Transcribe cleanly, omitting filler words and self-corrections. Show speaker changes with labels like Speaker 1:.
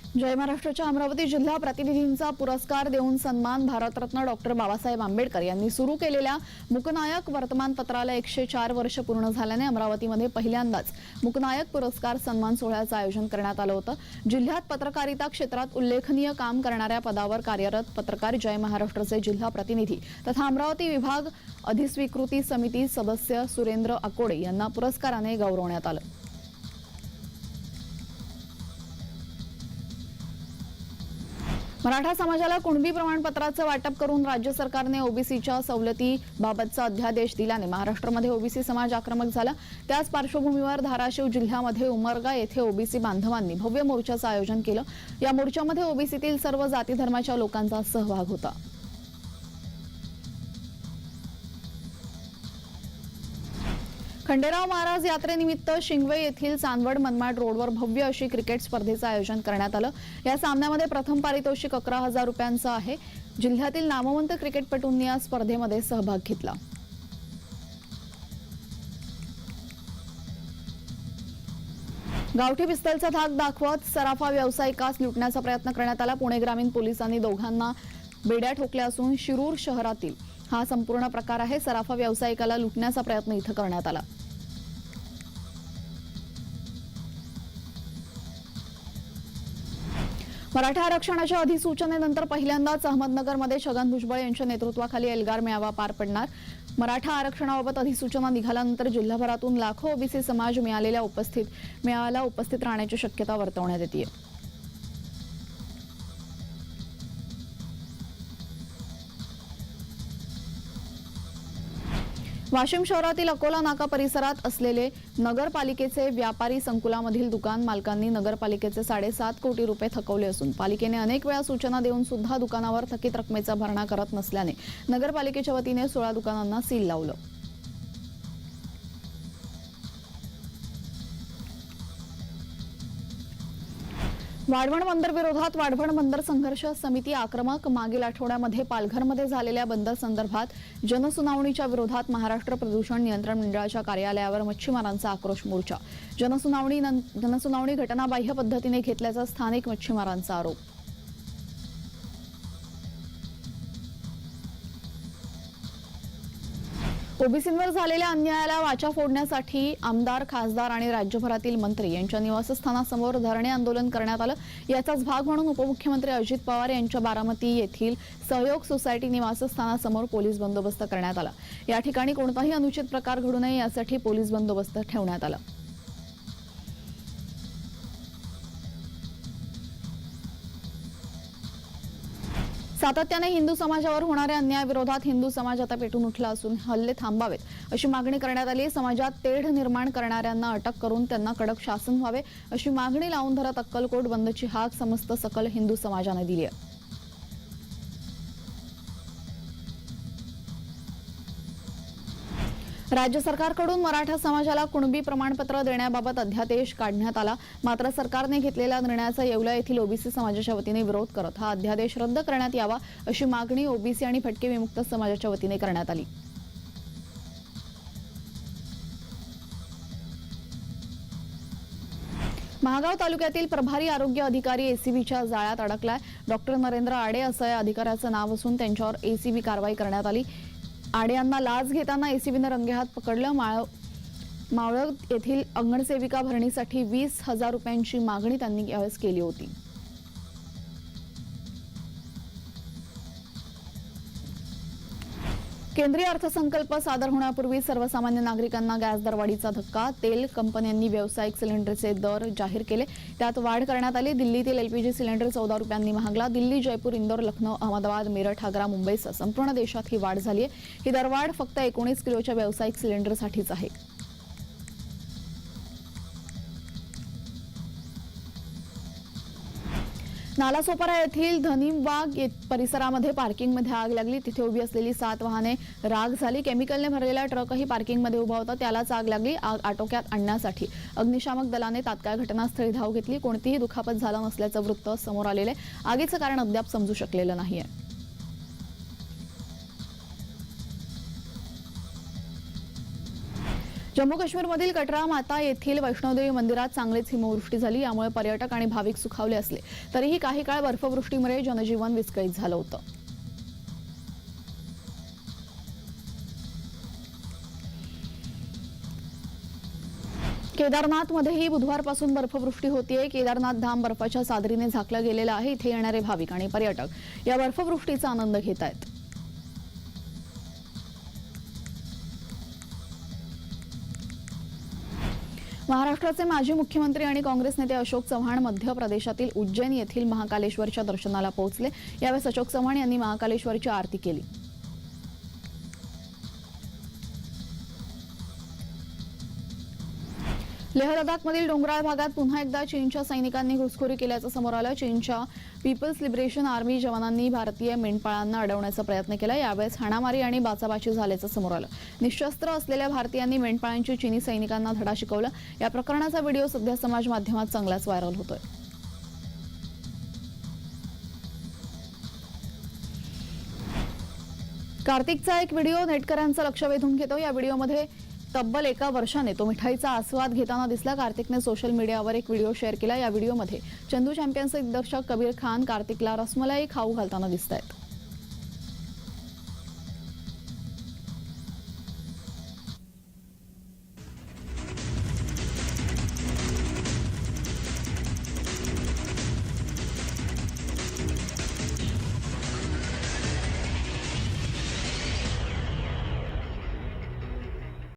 Speaker 1: जय महाराष्ट्राच्या अमरावती जिल्हा प्रतिनिधींचा पुरस्कार देऊन सन्मान भारतरत्न डॉक्टर बाबासाहेब आंबेडकर यांनी सुरू केलेल्या मुकनायक वर्तमानपत्राला 104 वर्ष पूर्ण झाल्याने अमरावतीमध्ये पहिल्यांदाच मुकनायक पुरस्कार सन्मान सोहळ्याचं आयोजन करण्यात आलं होतं। जिल्ह्यात पत्रकारिता क्षेत्रात उल्लेखनीय काम करणाऱ्या पदावर कार्यरत पत्रकार जय महाराष्ट्राचे जिल्हा प्रतिनिधी तथा अमरावती विभाग अधिस्वीकृती समिती सदस्य सुरेंद्र अकोडे यांना पुरस्काराने गौरवण्यात आलं। मराठा समाजाला कुणबी प्रमाणपत्राचं वाटप करून राज्य सरकारने ओबीसीच्या सवलतीबाबतचा अध्यादेश दिल्याने महाराष्ट्रामध्ये ओबीसी समाज आक्रमक झाला। त्याच पार्श्वभूमीवर धाराशिव जिल्ह्यामध्ये उमरगा येथे ओबीसी बांधवांनी भव्य मोर्चाचं आयोजन केलं। या मोर्चामध्ये ओबीसीतील सर्व जाती धर्माच्या लोकांचा सहभाग होता। खंडेराव महाराज यात्रेनिमित्त शिंगवे येथील चांदवड मनमाड रोडवर भव्य अशी क्रिकेट स्पर्धेचं आयोजन करण्यात आलं। या सामन्यामध्ये प्रथम पारितोषिक 11,000 रुपयांचं आहे। जिल्ह्यातील नामवंत क्रिकेटपटूंनी या स्पर्धेमध्ये सहभाग घेतला। गावठी पिस्तलचा धाक दाखवत सराफा व्यावसायिकास लुटण्याचा प्रयत्न करण्यात आला। पुणे ग्रामीण पोलिसांनी दोघांना बेड्या ठोकल्या असून शिरूर शहरातील हा संपूर्ण प्रकार आहे। सराफा व्यावसायिकाला लुटण्याचा प्रयत्न इथं करण्यात आला। मराठा आरक्षणाच्या अधिसूचनेनंतर पहिल्यांदाच अहमदनगरमध्ये छगन भुजबळ यांच्या नेतृत्वाखाली एल्गार मेळावा पार पडणार। मराठा आरक्षणाबाबत अधिसूचना निघाल्यानंतर जिल्हाभरातून लाखो ओबीसी समाज मेळाव्याला उपस्थित राहण्याची शक्यता वर्तवण्यात येते। वाशिम शहरातील अकोला नाका परिसरात असलेले नगरपालिकेचे व्यापारी संकुलामधील दुकान मालकांनी नगरपालिकेचे 7.5 कोटी रुपये थकवले असून पालिकेने अनेक वेळा सूचना देऊन सुद्धा दुकानावर थकीत रकमेचा भरणा करत नसल्याने नगरपालिकेच्या वतीने 16 दुकानांना सील लावलं। वाढवण बंदर विरोधात वाढवण बंदर संघर्ष समिती आक्रमक। मागील आठवड्यामध्ये पालघरमध्ये झालेल्या बंदर संदर्भात जनसुनावणीच्या विरोधात महाराष्ट्र प्रदूषण नियंत्रण मंडळाच्या कार्यालयावर मच्छीमारांचा आक्रोश मोर्चा। जनसुनावणी घटनाबाह्य पद्धतीने घेतल्याचा स्थानिक मच्छीमारांचा आरोप। ओबीसींवर झालेल्या अन्यायाला वाचा फोडण्यासाठी आमदार, खासदार आणि राज्यभरातील मंत्री यांच्या निवासस्थानासमोर धरणे आंदोलन करण्यात आलं। याचाच भाग म्हणून उपमुख्यमंत्री अजित पवार यांच्या बारामती येथील सहयोग सोसायटी निवासस्थानासमोर पोलीस बंदोबस्त करण्यात आला। या ठिकाणी कोणताही अनुचित प्रकार घडू नये यासाठी पोलीस बंदोबस्त ठेवण्यात आला। सातत्याने हिंदू समाजावर होणाऱ्या अन्यायाविरोधात हिंदू समाज आता पेटून उठला असून हल्ले थांबावेत अशी मागणी करण्यात आली। समाजात तेढ निर्माण करणाऱ्यांना अटक करून त्यांना कडक शासन व्हावे अशी मागणी लावून धरत अक्कलकोट बंदची हाक समस्त सकल हिंदू समाजाने दिली आहे। राज्य सरकारकडून मराठा समाजाला कुणबी प्रमाणपत्र देण्याबाबत अध्यादेश काढण्यात आला। मात्र सरकारने घेतलेल्या निर्णयाचा येवला येथील ओबीसी समाजाच्या वतीने विरोध करत हा अध्यादेश रद्द करण्यात यावा अशी मागणी ओबीसी आणि भटके विमुक्त समाजाच्या वतीने करण्यात आली। महागाव तालुक्यातील प्रभारी आरोग्य अधिकारी एसीबीच्या जाळ्यात अडकलाय। डॉक्टर नरेंद्र आडे असं या अधिकाऱ्याचं नाव असून त्यांच्यावर एसीबी कारवाई करण्यात आली। आडे यांना लाच घेताना एसीबीने रंगेहात पकडलं। मावळ येथील अंगणसेविका भरणीसाठी 20,000 रुपयांची मागणी त्यांनी यावेळेस केली होती। केंद्रीय अर्थसंकल्प सादर होण्यापूर्वी सर्वसामान्य नागरिकांना गॅस दरवाढीचा धक्का। तेल कंपन्यांनी व्यावसायिक सिलेंडरचे दर जाहीर केले, त्यात वाढ करण्यात आली। दिल्लीतील एलपीजी सिलेंडर 14 रुपयांनी महागला। दिल्ली, जयपूर, इंदोर, लखनौ, अहमदाबाद, मेरठ, आग्रा, मुंबईसह संपूर्ण देशात ही वाढ झाली आहे। ही दरवाढ फक्त 19 किलोच्या व्यावसायिक सिलेंडरसाठीच आहे। नालासोपारा येथील धनीमबाग परिसरामध्ये पार्किंगमध्ये आग लागली। तिथे उभी असलेली 7 वाहने राख झाली। केमिकलने भरलेला ट्रकही पार्किंगमध्ये उभा होता, त्यालाच आग लागली। आग आटोक्यात आणण्यासाठी अग्निशामक दलाने तात्काळ घटनास्थळी धाव घेतली। कोणतीही दुखापत झाला नसल्याचं वृत्त समोर आलेले। आगीचं कारण अद्याप समजू शकलेलं नाहीये। जम्मू काश्मीरमधील कटरा माता येथील वैष्णोदेवी मंदिरात चांगलीच हिमवृष्टी झाली। यामुळे पर्यटक आणि भाविक सुखावले असले तरीही काही काळ बर्फवृष्टीमुळे जनजीवन विस्कळीत झालं होतं। केदारनाथमध्येही बुधवारपासून बर्फवृष्टी होतीये। केदारनाथ धाम बर्फाच्या चादरीने झाकलं गेलेलं आहे। इथे येणारे भाविक आणि पर्यटक या बर्फवृष्टीचा आनंद घेत आहेत। महाराष्ट्राचे माजी मुख्यमंत्री आणि काँग्रेस नेते अशोक चव्हाण मध्य प्रदेशातील उज्जैन येथील महाकालेश्वरच्या दर्शनाला पोहोचले। यावेळी अशोक चव्हाण यांनी महाकालेश्वरची आरती केली। लेह लडाखमधील डोंगराळ भागात पुन्हा एकदा चीनच्या सैनिकांनी घुसखोरी केल्याचं समोर आलं। चीनच्या पीपल्स लिबरेशन आर्मी जवानांनी भारतीय मेंढपाळांना अडवण्याचा प्रयत्न केला। यावेळेस हाणामारी आणि बाचाबाची झाल्याचं समोर आलं। निशस्त्र असलेल्या भारतीयांनी मेंढपाळांची चीनी सैनिकांना धडा शिकवला। या प्रकरणाचा व्हिडिओ सध्या समाज माध्यमात चांगलाच व्हायरल होतोय। कार्तिकचा एक व्हिडिओ नेटकऱ्यांचं लक्ष वेधून घेतो। या व्हिडिओमध्ये तब्बल 1 वर्षाने तो मिठाईचा आस्वाद घेताना दिसला। कार्तिकने सोशल मीडियावर एक व्हिडिओ शेअर केला। या व्हिडिओमध्ये चंदू चॅम्पियन्सचे दिग्दर्शक कबीर खान कार्तिकला रसमलाई खाऊ घालताना दिसतायत।